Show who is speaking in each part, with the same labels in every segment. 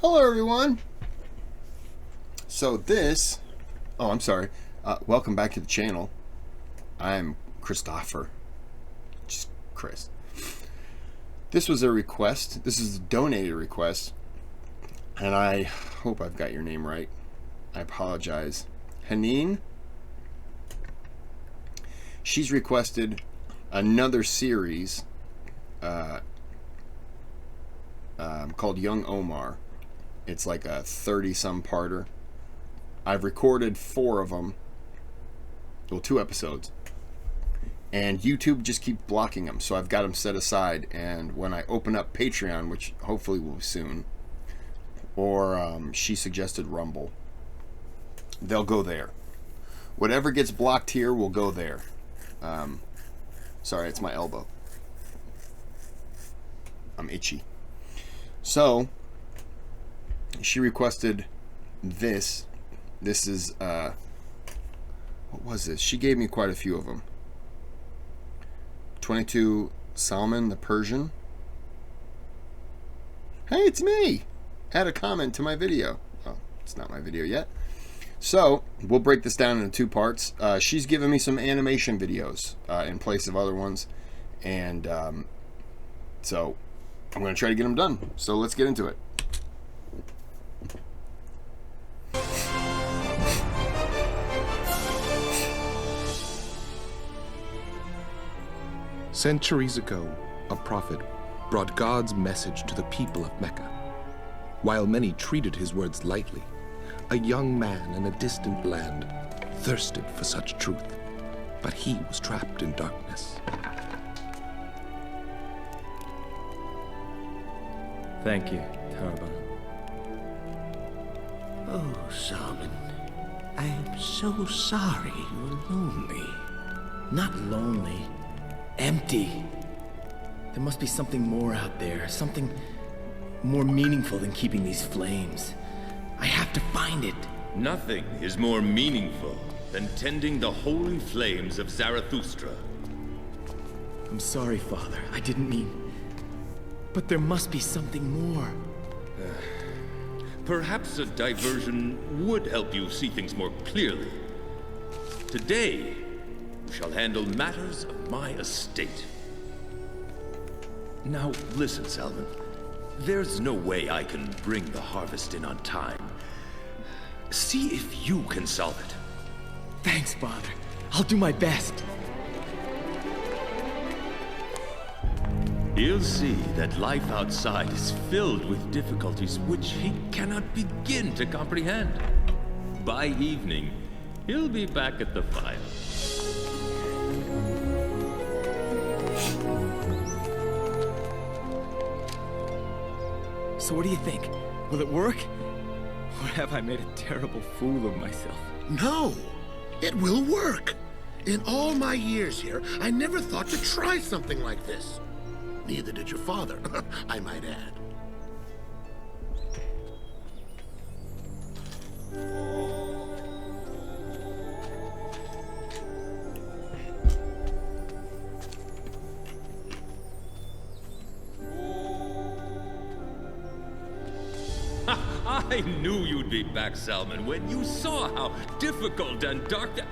Speaker 1: Hello everyone. So this, oh I'm sorry, welcome back to the channel. I'm Christopher, just Chris. This was a request, this is a donated request, and I hope I've got your name right. I apologize. Haneen, she's requested another series called Young Omar. It's like a 30-some parter. I've recorded 4 of them. Well, 2 episodes. And YouTube just keeps blocking them, so I've got them set aside. And when I open up Patreon, which hopefully will be soon, or she suggested Rumble, they'll go there. Whatever gets blocked here will go there. Sorry, it's my elbow. I'm itchy. So she requested this. This is what was this? She gave me quite a few of them. 22 Salman the Persian. Hey, it's me. Add a comment to my video. Oh, it's not my video yet. So we'll break this down into 2 parts. She's given me some animation videos in place of other ones, and so I'm going to try to get them done. So let's get into it.
Speaker 2: Centuries ago, a prophet brought God's message to the people of Mecca. While many treated his words lightly, a young man in a distant land thirsted for such truth, but he was trapped in darkness.
Speaker 3: Thank you, Tarban.
Speaker 4: Oh, Salman, I am so sorry you're lonely.
Speaker 3: Not lonely. Empty. There must be something more out there, something more meaningful than keeping these flames. I have to find it.
Speaker 5: Nothing is more meaningful than tending the holy flames of Zarathustra.
Speaker 3: I'm sorry, Father. I didn't mean... But there must be something more.
Speaker 5: Perhaps a diversion would help you see things more clearly. Today, you shall handle matters of my estate. Now, listen, Salman. There's no way I can bring the harvest in on time. See if you can solve it.
Speaker 3: Thanks, Father. I'll do my best.
Speaker 5: He'll see that life outside is filled with difficulties which he cannot begin to comprehend. By evening, he'll be back at the fire.
Speaker 3: So what do you think? Will it work? Or have I made a terrible fool of myself?
Speaker 4: No, it will work. In all my years here, I never thought to try something like this. Neither did your father, I might add.
Speaker 5: I knew you'd be back, Salman, when you saw how difficult and dark that...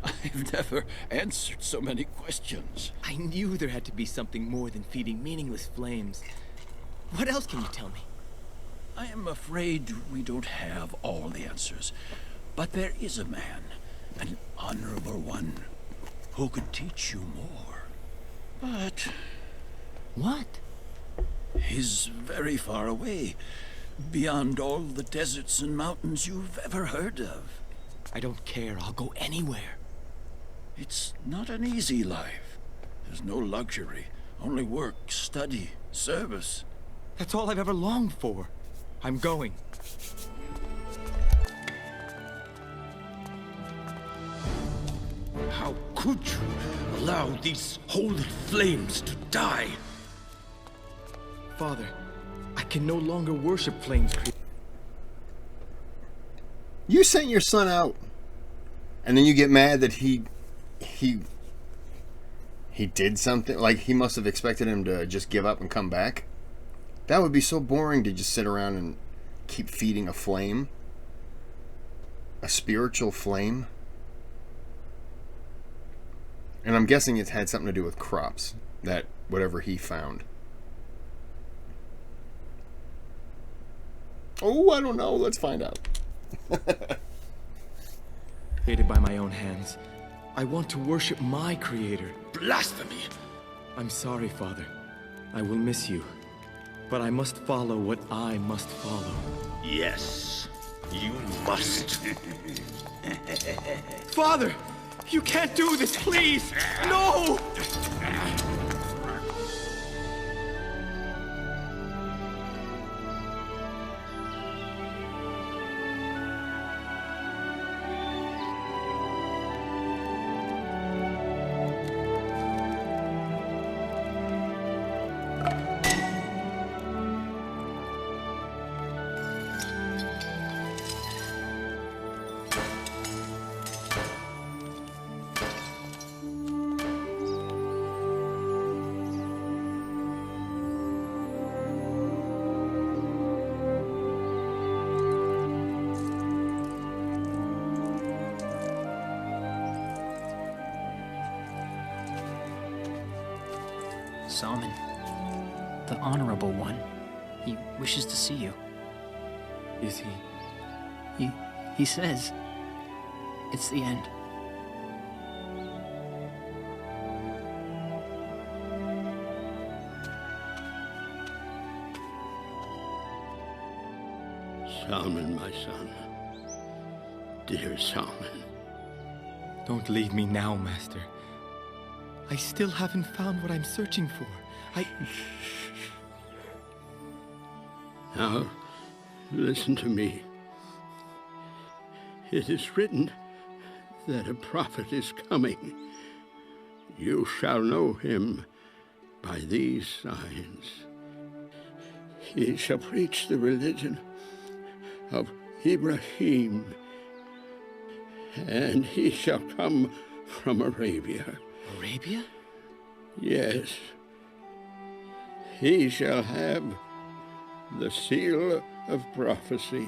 Speaker 6: I've never answered so many questions.
Speaker 3: I knew there had to be something more than feeding meaningless flames. What else can you tell me?
Speaker 6: I am afraid we don't have all the answers. But there is a man, an honorable one, who could teach you more. But
Speaker 3: What?
Speaker 6: he's very far away, beyond all the deserts and mountains you've ever heard of.
Speaker 3: I don't care. I'll go anywhere.
Speaker 6: It's not an easy life. There's no luxury, only work, study, service.
Speaker 3: That's all I've ever longed for. I'm going.
Speaker 5: How could you allow these holy flames to die?
Speaker 3: Father, I can no longer worship flames.
Speaker 1: You sent your son out, and then you get mad that he he did something? Like, he must have expected him to just give up and come back? That would be so boring to just sit around and keep feeding a flame. A spiritual flame. And I'm guessing it had something to do with crops. That whatever he found. Oh, I don't know. Let's find out.
Speaker 3: Created by my own hands. I want to worship my creator.
Speaker 4: Blasphemy!
Speaker 3: I'm sorry, Father. I will miss you. But I must follow what I must follow.
Speaker 6: Yes, you must.
Speaker 3: Father! You can't do this, please! No!
Speaker 7: Salman, the Honorable One. He wishes to see you.
Speaker 3: Is he?
Speaker 7: He says it's the end.
Speaker 6: Salman, my son. Dear Salman.
Speaker 3: Don't leave me now, Master. I still haven't found what I'm searching for.
Speaker 6: Now, listen to me. It is written that a prophet is coming. You shall know him by these signs. He shall preach the religion of Ibrahim, and he shall come from Arabia.
Speaker 3: Arabia?
Speaker 6: Yes. He shall have the seal of prophecy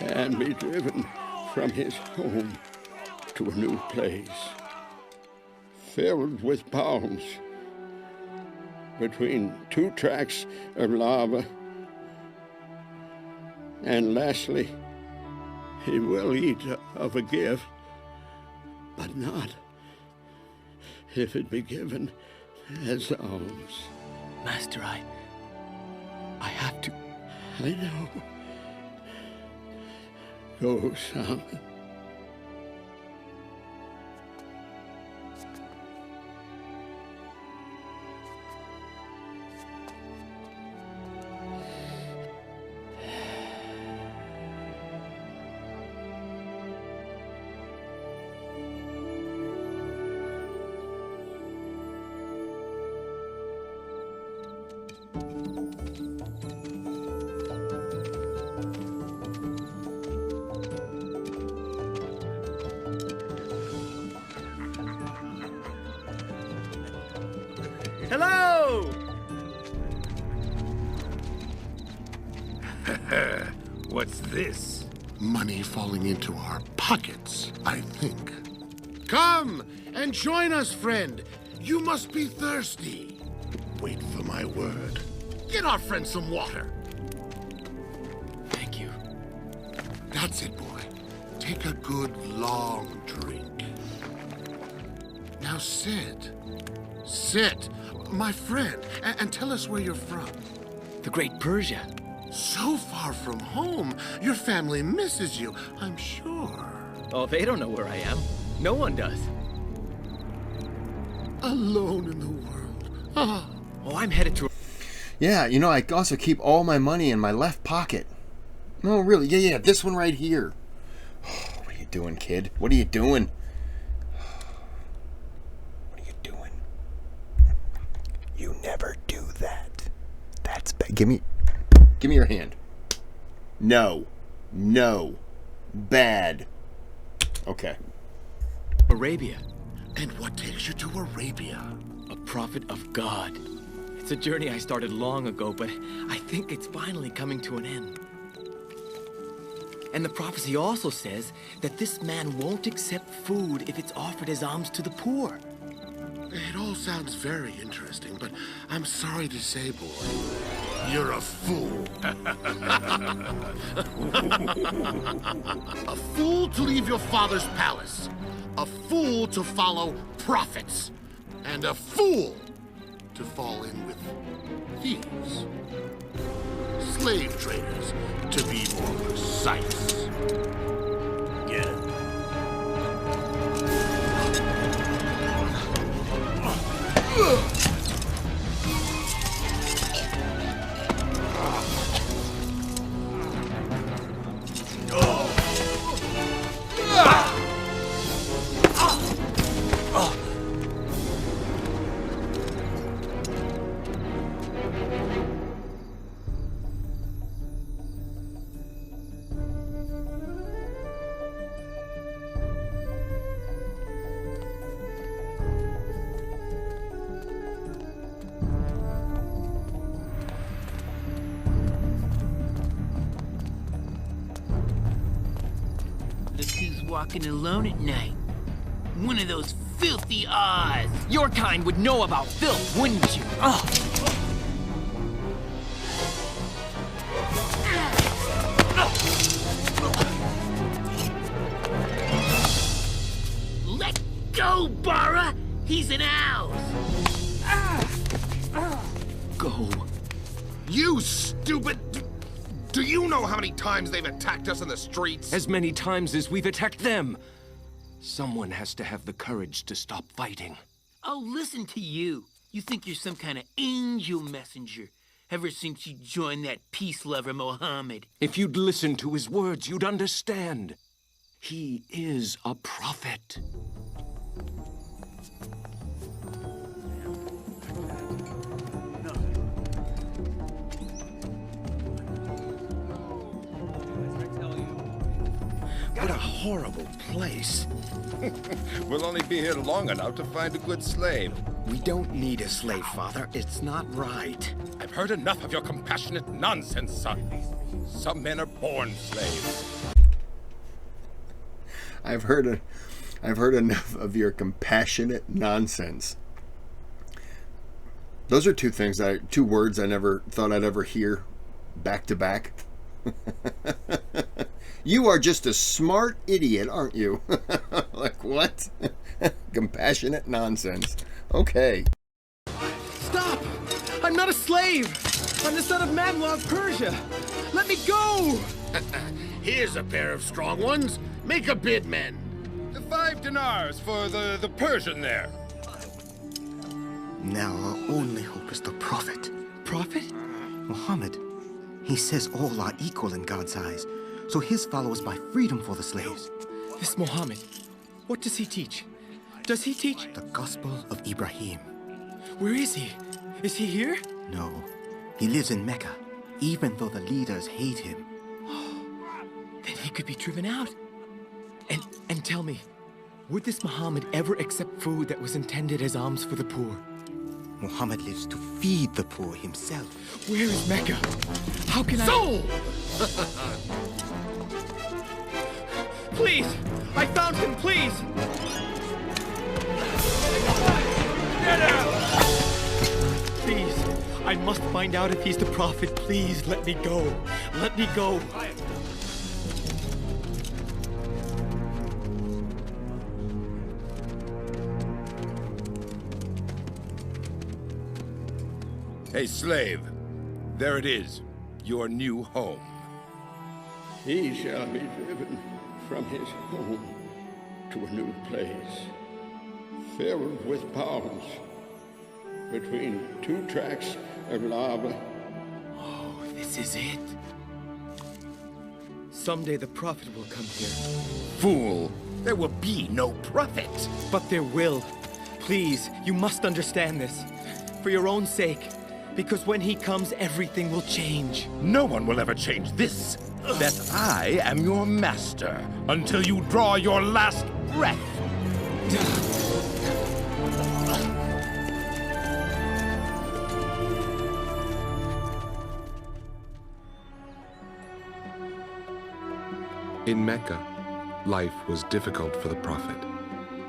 Speaker 6: and be driven from his home to a new place, filled with palms, between two tracts of lava. And lastly, he will eat of a gift, but not if it be given as alms.
Speaker 3: Master, I have to...
Speaker 6: I know. Go, Salman.
Speaker 3: Hello!
Speaker 4: What's this? Money falling into our pockets, I think. Come and join us, friend. You must be thirsty. Wait for my word. Get our friend some water.
Speaker 3: Thank you.
Speaker 4: That's it, boy. Take a good, long drink. Now sit. Sit, my friend, and tell us where you're from.
Speaker 3: The Great Persia.
Speaker 4: So far from home, your family misses you, I'm sure.
Speaker 3: Oh, they don't know where I am. No one does.
Speaker 4: Alone in the world. Ah.
Speaker 3: Oh, I'm headed to...
Speaker 1: Yeah, you know, I also keep all my money in my left pocket. No, really. Yeah, this one right here. What are you doing, kid? What are you doing? What are you doing? You never do that. That's bad. Give me your hand. No. Bad. Okay.
Speaker 3: Arabia.
Speaker 4: And what takes you to Arabia?
Speaker 3: A prophet of God. It's a journey I started long ago, but I think it's finally coming to an end. And the prophecy also says that this man won't accept food if it's offered as alms to the poor.
Speaker 4: It all sounds very interesting, but I'm sorry to say, boy, you're a fool. A fool to leave your father's palace. A fool to follow prophets. And a fool to fall in with thieves. Slave traders, to be more precise.
Speaker 6: Get it.
Speaker 8: Look who's walking alone at night. One of those filthy Oz.
Speaker 3: Your kind would know about filth, wouldn't you?
Speaker 8: Let go, Bara! He's an ours!
Speaker 3: Go.
Speaker 2: You stupid... Do you know how many times they've attacked us in the streets?
Speaker 9: As many times as we've attacked them. Someone has to have the courage to stop fighting.
Speaker 8: Oh, listen to you. You think you're some kind of angel messenger. Ever since you joined that peace lover, Mohammed.
Speaker 9: If you'd listen to his words, you'd understand. He is a prophet.
Speaker 4: What a horrible place.
Speaker 10: We'll only be here long enough to find a good slave.
Speaker 4: We don't need a slave, Father. It's not right.
Speaker 10: I've heard enough of your compassionate nonsense, son. Some men are born slaves.
Speaker 1: I've heard enough of your compassionate nonsense. Those are two words I never thought I'd ever hear back to back. You are just a smart idiot, aren't you? Like, what? Compassionate nonsense. Okay.
Speaker 3: Stop! I'm not a slave! I'm the son of Manuel of Persia! Let me go!
Speaker 4: Here's a pair of strong ones. Make a bid, men.
Speaker 10: The 5 dinars for the Persian there.
Speaker 11: Now our only hope is the Prophet.
Speaker 3: Prophet?
Speaker 11: Muhammad. He says all are equal in God's eyes, so his followers buy freedom for the slaves.
Speaker 3: This Muhammad, what does he teach? Does he teach?
Speaker 11: The Gospel of Ibrahim.
Speaker 3: Where is he? Is he here?
Speaker 11: No, he lives in Mecca, even though the leaders hate him.
Speaker 3: Then he could be driven out. And tell me, would this Muhammad ever accept food that was intended as alms for the poor?
Speaker 11: Muhammad lives to feed the poor himself.
Speaker 3: Where is Mecca? How can
Speaker 4: Soul!
Speaker 3: Please! I found him, please! Get out! Please, I must find out if he's the Prophet. Please, let me go. Let me go.
Speaker 10: Hey, slave. There it is. Your new home.
Speaker 6: He shall be driven from his home to a new place, filled with palms, between 2 tracts of lava.
Speaker 3: Oh, this is it. Someday the Prophet will come here.
Speaker 2: Fool! There will be no prophet!
Speaker 3: But there will. Please, you must understand this. For your own sake. Because when he comes, everything will change.
Speaker 2: No one will ever change this. That I am your master until you draw your last breath. In Mecca, life was difficult for the Prophet.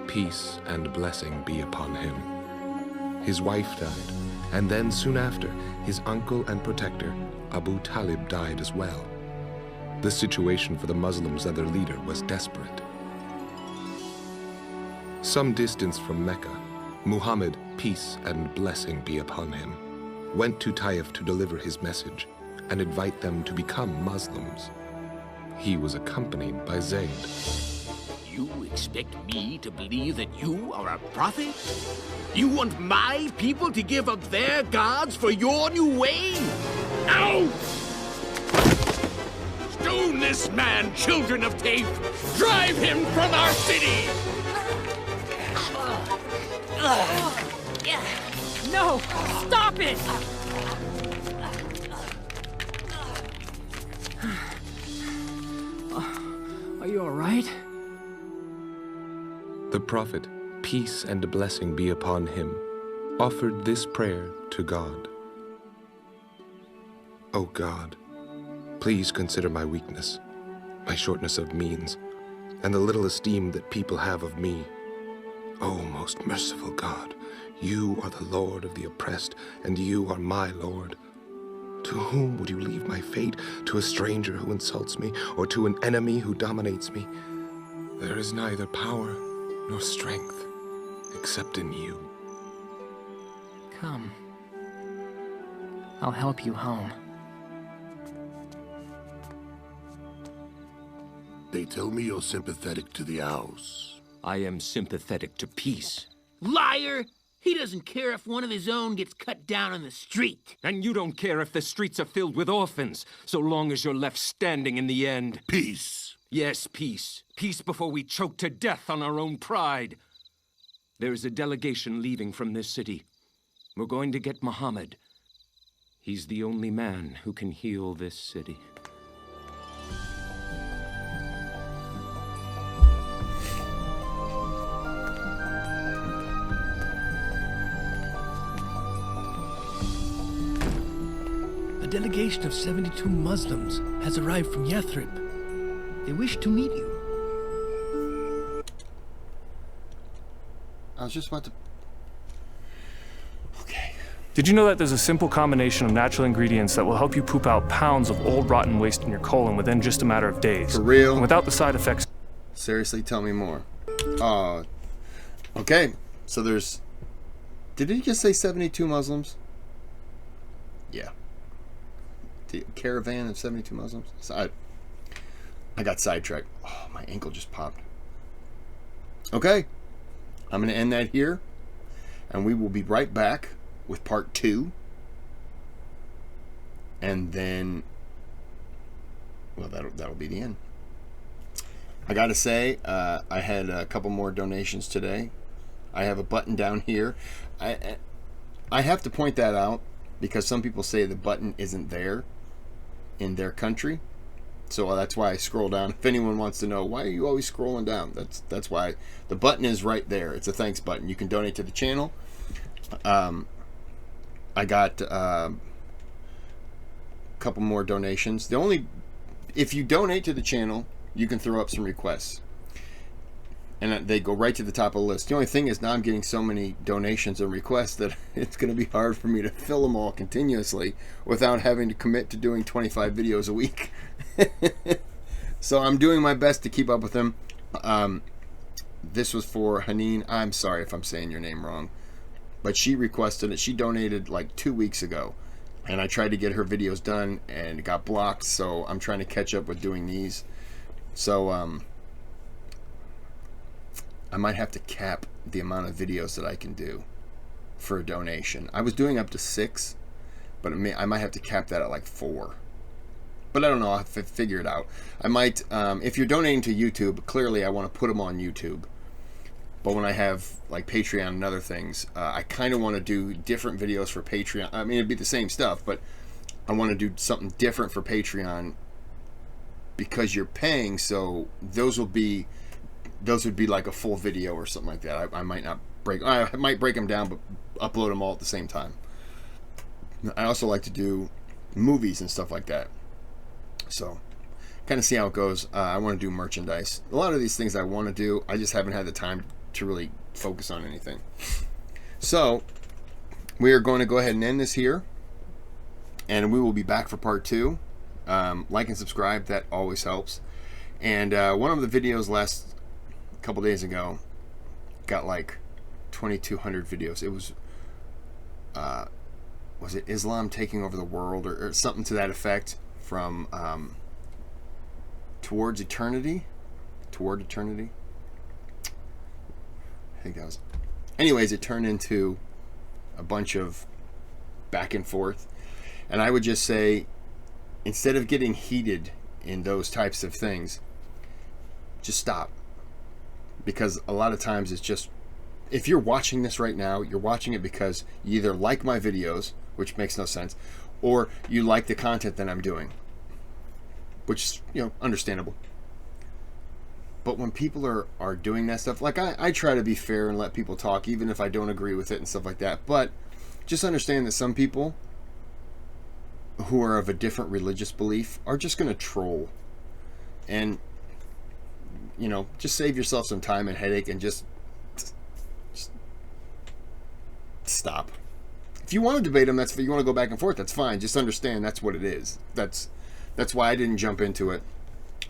Speaker 2: Peace and blessing be upon him. His wife died, and then soon after, his uncle and protector, Abu Talib, died as well. The situation for the Muslims and their leader was desperate. Some distance from Mecca, Muhammad, peace and blessing be upon him, went to Taif to deliver his message and invite them to become Muslims. He was accompanied by Zayd.
Speaker 8: You expect me to believe that you are a prophet? You want my people to give up their gods for your new way?
Speaker 10: Ow! Stone this man, children of Taif! Drive him from our city!
Speaker 7: No! Stop it! Are you all right?
Speaker 2: The Prophet, peace and blessing be upon him, offered this prayer to God. O God, please consider my weakness, my shortness of means, and the little esteem that people have of me. O most merciful God, you are the Lord of the oppressed, and you are my Lord. To whom would you leave my fate? To a stranger who insults me, or to an enemy who dominates me? There is neither power nor strength except in you.
Speaker 7: Come. I'll help you home.
Speaker 4: They tell me you're sympathetic to the Aus.
Speaker 9: I am sympathetic to peace.
Speaker 8: Liar! He doesn't care if one of his own gets cut down on the street.
Speaker 9: And you don't care if the streets are filled with orphans, so long as you're left standing in the end.
Speaker 4: Peace.
Speaker 9: Yes, peace. Peace before we choke to death on our own pride. There is a delegation leaving from this city. We're going to get Muhammad. He's the only man who can heal this city.
Speaker 12: A delegation of 72 Muslims has arrived from Yathrib. They wish to meet you.
Speaker 1: I was just about to... Okay.
Speaker 13: Did you know that there's a simple combination of natural ingredients that will help you poop out pounds of old rotten waste in your colon within just a matter of days?
Speaker 1: For real?
Speaker 13: And without the side effects.
Speaker 1: Seriously, tell me more. Okay. So there's... Did he just say 72 Muslims? Yeah. The caravan of 72 Muslims? So I got sidetracked. Oh, my ankle just popped. Okay. I'm going to end that here. And we will be right back with part 2. And then... Well, that'll be the end. I got to say, I had a couple more donations today. I have a button down here. I have to point that out because some people say the button isn't there in their country. So that's why I scroll down. If anyone wants to know, why are you always scrolling down? That's why. The button is right there. It's a thanks button. You can donate to the channel. I got a couple more donations. If you donate to the channel, you can throw up some requests. And they go right to the top of the list. The only thing is now I'm getting so many donations and requests that it's going to be hard for me to fill them all continuously without having to commit to doing 25 videos a week. So I'm doing my best to keep up with them. This was for Haneen. I'm sorry if I'm saying your name wrong. But she requested it. She donated like 2 weeks ago. And I tried to get her videos done and it got blocked. So I'm trying to catch up with doing these. So, I might have to cap the amount of videos that I can do for a donation. I was doing up to 6, but I might have to cap that at like 4. But I don't know. I'll have to figure it out. I might, if you're donating to YouTube, clearly I want to put them on YouTube. But when I have like Patreon and other things, I kind of want to do different videos for Patreon. I mean, it'd be the same stuff, but I want to do something different for Patreon because you're paying. So those would be like a full video or something like that. I might not I might break them down, but upload them all at the same time. I also like to do movies and stuff like that. So kind of see how it goes. I want to do merchandise. A lot of these things I want to do, I just haven't had the time to really focus on anything. So we are going to go ahead and end this here, and we will be back for part 2. Like and subscribe, that always helps. And one of the videos last couple days ago got like 2,200 videos. It was it Islam taking over the world, or something to that effect, from Toward Eternity. I think that was. Anyways, it turned into a bunch of back and forth, and I would just say, instead of getting heated in those types of things, just stop. Because a lot of times it's just, if you're watching this right now, you're watching it because you either like my videos, which makes no sense, or you like the content that I'm doing, which is, understandable. But when people are doing that stuff, like I try to be fair and let people talk, even if I don't agree with it and stuff like that. But just understand that some people who are of a different religious belief are just going to troll. And, just save yourself some time and headache, and just stop. If you want to debate them, if you want to go back and forth, that's fine. Just understand that's what it is. That's why I didn't jump into it.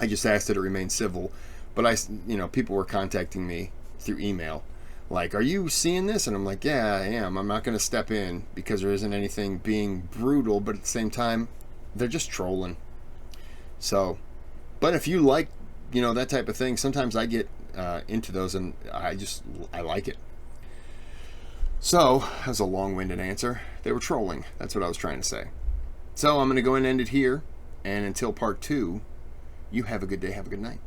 Speaker 1: I just asked that it remain civil. But people were contacting me through email, like, "Are you seeing this?" And I'm like, "Yeah, I am. I'm not going to step in because there isn't anything being brutal, but at the same time, they're just trolling." So, but if you like, that type of thing, sometimes I get into those, and I like it. So, that was a long-winded answer. They were trolling. That's what I was trying to say. So, I'm going to go and end it here, and until part 2, you have a good day, have a good night.